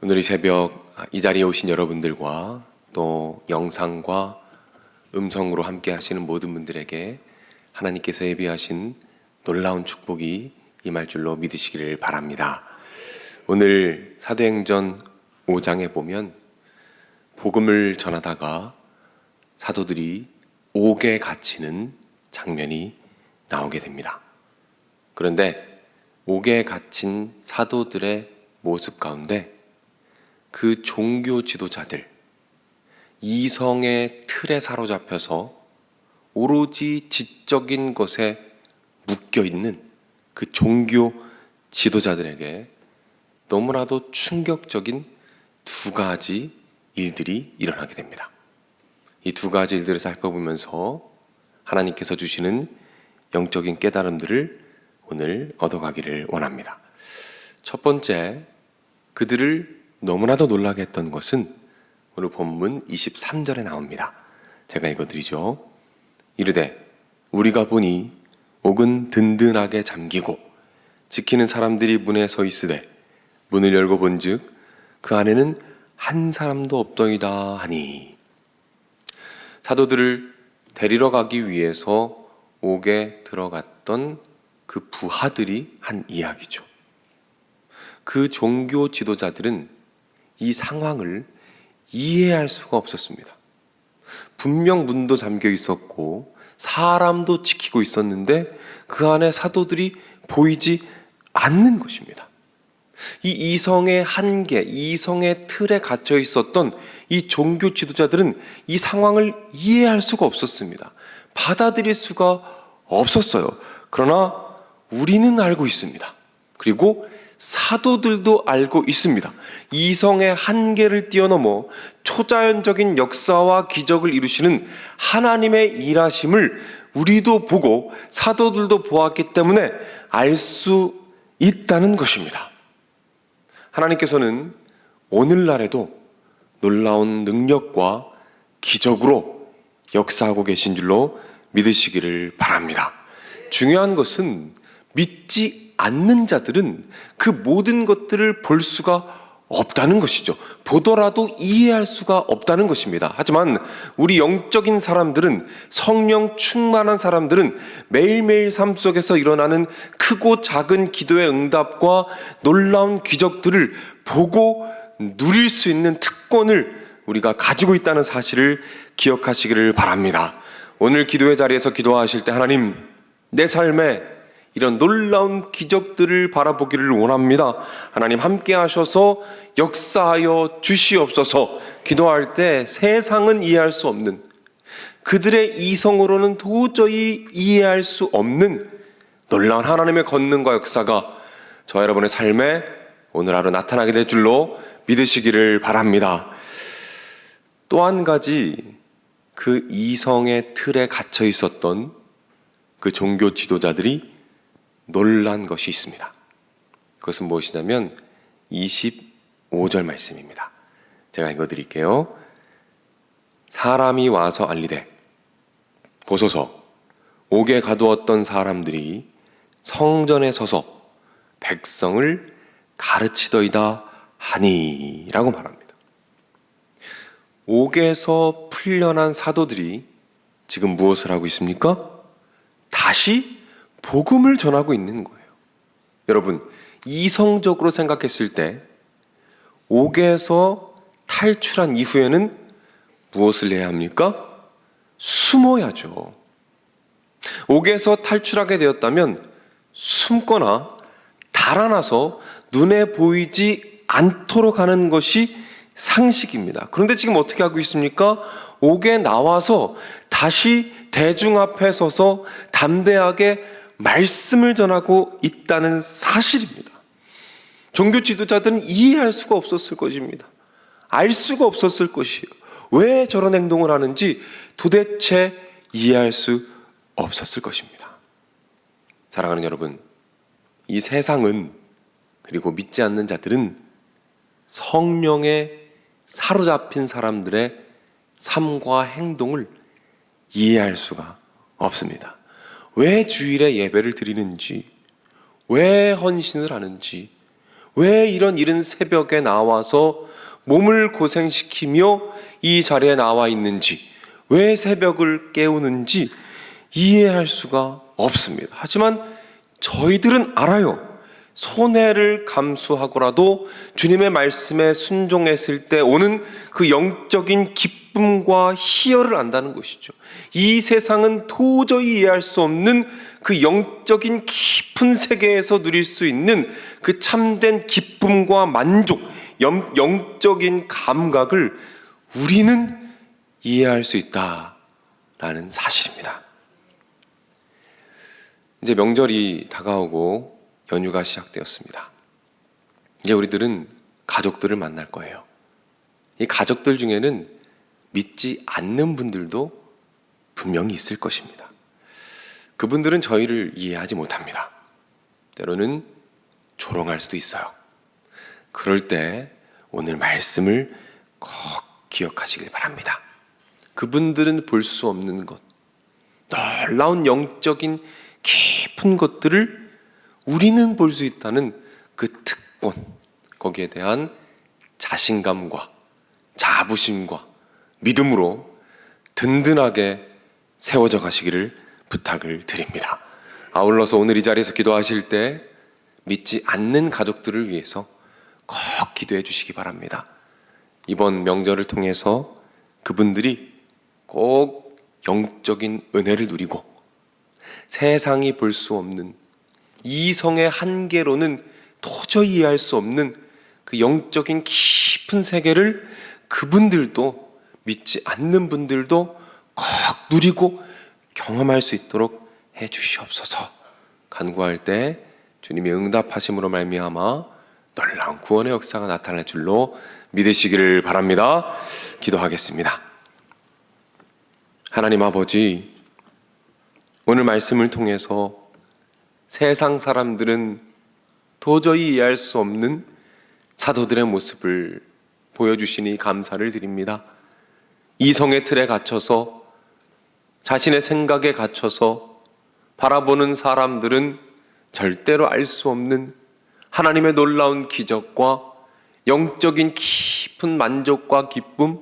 오늘 이 새벽 이 자리에 오신 여러분들과 또 영상과 음성으로 함께 하시는 모든 분들에게 하나님께서 예비하신 놀라운 축복이 임할 줄로 믿으시기를 바랍니다. 오늘 사도행전 5장에 보면 복음을 전하다가 사도들이 옥에 갇히는 장면이 나오게 됩니다. 그런데 옥에 갇힌 사도들의 모습 가운데 그 종교 지도자들, 이성의 틀에 사로잡혀서 오로지 지적인 것에 묶여있는 그 종교 지도자들에게 너무나도 충격적인 두 가지 일들이 일어나게 됩니다. 이 두 가지 일들을 살펴보면서 하나님께서 주시는 영적인 깨달음들을 오늘 얻어가기를 원합니다. 첫 번째, 그들을 너무나도 놀라게 했던 것은 오늘 본문 23절에 나옵니다. 제가 읽어드리죠. 이르되 우리가 보니 옥은 든든하게 잠기고 지키는 사람들이 문에 서 있으되 문을 열고 본즉 그 안에는 한 사람도 없더이다 하니. 사도들을 데리러 가기 위해서 옥에 들어갔던 그 부하들이 한 이야기죠. 그 종교 지도자들은 이 상황을 이해할 수가 없었습니다. 분명 문도 잠겨 있었고 사람도 지키고 있었는데 그 안에 사도들이 보이지 않는 것입니다. 이 이성의 한계, 이성의 틀에 갇혀 있었던 이 종교 지도자들은 이 상황을 이해할 수가 없었습니다. 받아들일 수가 없었어요. 그러나 우리는 알고 있습니다. 그리고 사도들도 알고 있습니다. 이성의 한계를 뛰어넘어 초자연적인 역사와 기적을 이루시는 하나님의 일하심을 우리도 보고 사도들도 보았기 때문에 알 수 있다는 것입니다. 하나님께서는 오늘날에도 놀라운 능력과 기적으로 역사하고 계신 줄로 믿으시기를 바랍니다. 중요한 것은 믿지 않는 자들은 그 모든 것들을 볼 수가 없다는 것이죠. 보더라도 이해할 수가 없다는 것입니다. 하지만 우리 영적인 사람들은, 성령 충만한 사람들은 매일매일 삶 속에서 일어나는 크고 작은 기도의 응답과 놀라운 기적들을 보고 누릴 수 있는 특권을 우리가 가지고 있다는 사실을 기억하시기를 바랍니다. 오늘 기도의 자리에서 기도하실 때 하나님, 내 삶에 이런 놀라운 기적들을 바라보기를 원합니다. 하나님 함께 하셔서 역사하여 주시옵소서. 기도할 때 세상은 이해할 수 없는, 그들의 이성으로는 도저히 이해할 수 없는 놀라운 하나님의 권능과 역사가 저 여러분의 삶에 오늘 하루 나타나게 될 줄로 믿으시기를 바랍니다. 또 한 가지, 그 이성의 틀에 갇혀 있었던 그 종교 지도자들이 놀란 것이 있습니다. 그것은 무엇이냐면 25절 말씀입니다. 제가 읽어드릴게요. 사람이 와서 알리되 보소서, 옥에 가두었던 사람들이 성전에 서서 백성을 가르치더이다 하니 라고 말합니다. 옥에서 풀려난 사도들이 지금 무엇을 하고 있습니까? 다시 복음을 전하고 있는 거예요. 여러분, 이성적으로 생각했을 때 옥에서 탈출한 이후에는 무엇을 해야 합니까? 숨어야죠. 옥에서 탈출하게 되었다면 숨거나 달아나서 눈에 보이지 않도록 하는 것이 상식입니다. 그런데 지금 어떻게 하고 있습니까? 옥에 나와서 다시 대중 앞에 서서 담대하게 말씀을 전하고 있다는 사실입니다. 종교 지도자들은 이해할 수가 없었을 것입니다. 알 수가 없었을 것이에요. 왜 저런 행동을 하는지 도대체 이해할 수 없었을 것입니다. 사랑하는 여러분, 이 세상은, 그리고 믿지 않는 자들은 성령에 사로잡힌 사람들의 삶과 행동을 이해할 수가 없습니다. 왜 주일에 예배를 드리는지, 왜 헌신을 하는지, 왜 이런 이른 새벽에 나와서 몸을 고생시키며 이 자리에 나와 있는지, 왜 새벽을 깨우는지 이해할 수가 없습니다. 하지만 저희들은 알아요. 손해를 감수하고라도 주님의 말씀에 순종했을 때 오는 그 영적인 기쁨과 희열을 안다는 것이죠. 이 세상은 도저히 이해할 수 없는 그 영적인 깊은 세계에서 누릴 수 있는 그 참된 기쁨과 만족, 영적인 감각을 우리는 이해할 수 있다라는 사실입니다. 이제 명절이 다가오고 연휴가 시작되었습니다. 이제 우리들은 가족들을 만날 거예요. 이 가족들 중에는 믿지 않는 분들도 분명히 있을 것입니다. 그분들은 저희를 이해하지 못합니다. 때로는 조롱할 수도 있어요. 그럴 때 오늘 말씀을 꼭 기억하시길 바랍니다. 그분들은 볼 수 없는 것, 놀라운 영적인 깊은 것들을 우리는 볼 수 있다는 그 특권, 거기에 대한 자신감과 자부심과 믿음으로 든든하게 세워져 가시기를 부탁을 드립니다. 아울러서 오늘 이 자리에서 기도하실 때 믿지 않는 가족들을 위해서 꼭 기도해 주시기 바랍니다. 이번 명절을 통해서 그분들이 꼭 영적인 은혜를 누리고 세상이 볼 수 없는 이성의 한계로는 도저히 이해할 수 없는 그 영적인 깊은 세계를 그분들도, 믿지 않는 분들도 꼭 누리고 경험할 수 있도록 해 주시옵소서. 간구할 때 주님의 응답하심으로 말미암아 놀라운 구원의 역사가 나타날 줄로 믿으시기를 바랍니다. 기도하겠습니다. 하나님 아버지, 오늘 말씀을 통해서 세상 사람들은 도저히 이해할 수 없는 사도들의 모습을 보여주시니 감사를 드립니다. 이성의 틀에 갇혀서, 자신의 생각에 갇혀서 바라보는 사람들은 절대로 알 수 없는 하나님의 놀라운 기적과 영적인 깊은 만족과 기쁨,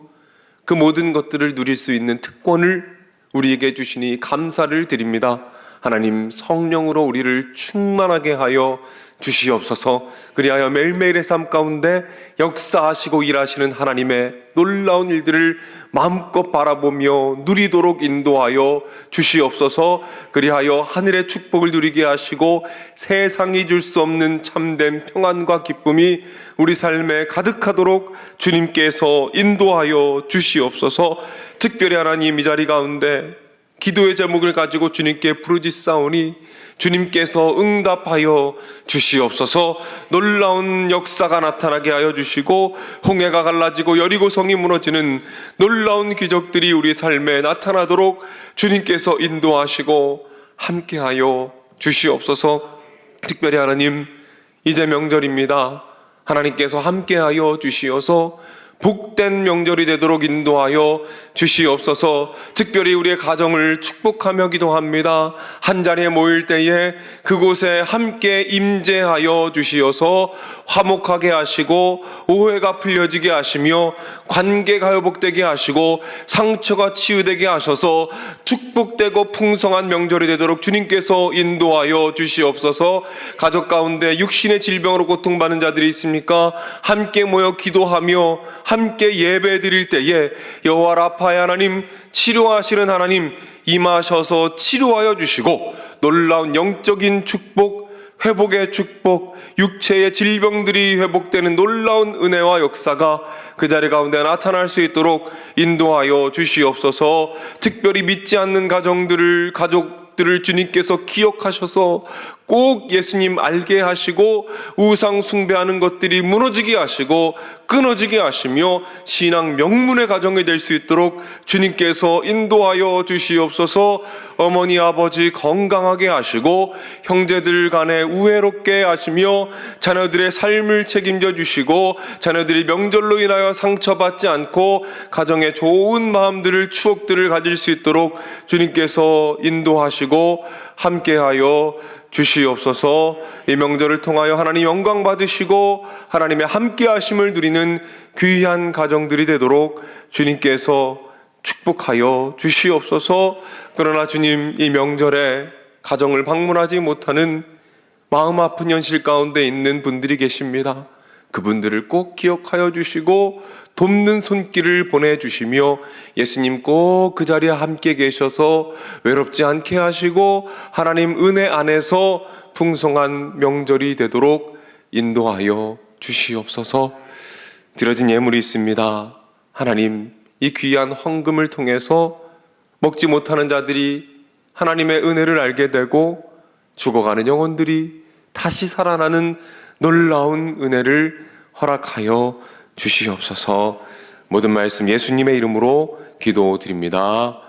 그 모든 것들을 누릴 수 있는 특권을 우리에게 주시니 감사를 드립니다. 하나님, 성령으로 우리를 충만하게 하여 주시옵소서. 그리하여 매일매일의 삶 가운데 역사하시고 일하시는 하나님의 놀라운 일들을 마음껏 바라보며 누리도록 인도하여 주시옵소서. 그리하여 하늘의 축복을 누리게 하시고 세상이 줄 수 없는 참된 평안과 기쁨이 우리 삶에 가득하도록 주님께서 인도하여 주시옵소서. 특별히 하나님, 이 자리 가운데 기도의 제목을 가지고 주님께 부르짖사오니 주님께서 응답하여 주시옵소서. 놀라운 역사가 나타나게 하여 주시고 홍해가 갈라지고 여리고성이 무너지는 놀라운 기적들이 우리 삶에 나타나도록 주님께서 인도하시고 함께하여 주시옵소서. 특별히 하나님, 이제 명절입니다. 하나님께서 함께하여 주시어서 복된 명절이 되도록 인도하여 주시옵소서. 특별히 우리의 가정을 축복하며 기도합니다. 한 자리에 모일 때에 그곳에 함께 임재하여 주시어서 화목하게 하시고 오해가 풀려지게 하시며 관계가 회복되게 하시고 상처가 치유되게 하셔서 축복되고 풍성한 명절이 되도록 주님께서 인도하여 주시옵소서. 가족 가운데 육신의 질병으로 고통받는 자들이 있습니까? 함께 모여 기도하며 함께 예배 드릴 때에 여호와 라파의 하나님, 치료하시는 하나님 임하셔서 치료하여 주시고 놀라운 영적인 축복, 회복의 축복, 육체의 질병들이 회복되는 놀라운 은혜와 역사가 그 자리 가운데 나타날 수 있도록 인도하여 주시옵소서. 특별히 믿지 않는 가족들을 주님께서 기억하셔서 꼭 예수님 알게 하시고 우상 숭배하는 것들이 무너지게 하시고 끊어지게 하시며 신앙 명문의 가정이 될 수 있도록 주님께서 인도하여 주시옵소서. 어머니 아버지 건강하게 하시고 형제들 간에 우애롭게 하시며 자녀들의 삶을 책임져 주시고 자녀들이 명절로 인하여 상처받지 않고 가정에 좋은 마음들을, 추억들을 가질 수 있도록 주님께서 인도하시고 함께하여 주시옵소서. 이 명절을 통하여 하나님 영광 받으시고 하나님의 함께 하심을 누리는 귀한 가정들이 되도록 주님께서 축복하여 주시옵소서. 그러나 주님, 이 명절에 가정을 방문하지 못하는 마음 아픈 현실 가운데 있는 분들이 계십니다. 그분들을 꼭 기억하여 주시고 돕는 손길을 보내주시며 예수님 꼭 그 자리에 함께 계셔서 외롭지 않게 하시고 하나님 은혜 안에서 풍성한 명절이 되도록 인도하여 주시옵소서. 드려진 예물이 있습니다. 하나님, 이 귀한 헌금을 통해서 먹지 못하는 자들이 하나님의 은혜를 알게 되고 죽어가는 영혼들이 다시 살아나는 놀라운 은혜를 허락하여 주시옵소서. 모든 말씀 예수님의 이름으로 기도드립니다.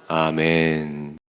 아멘.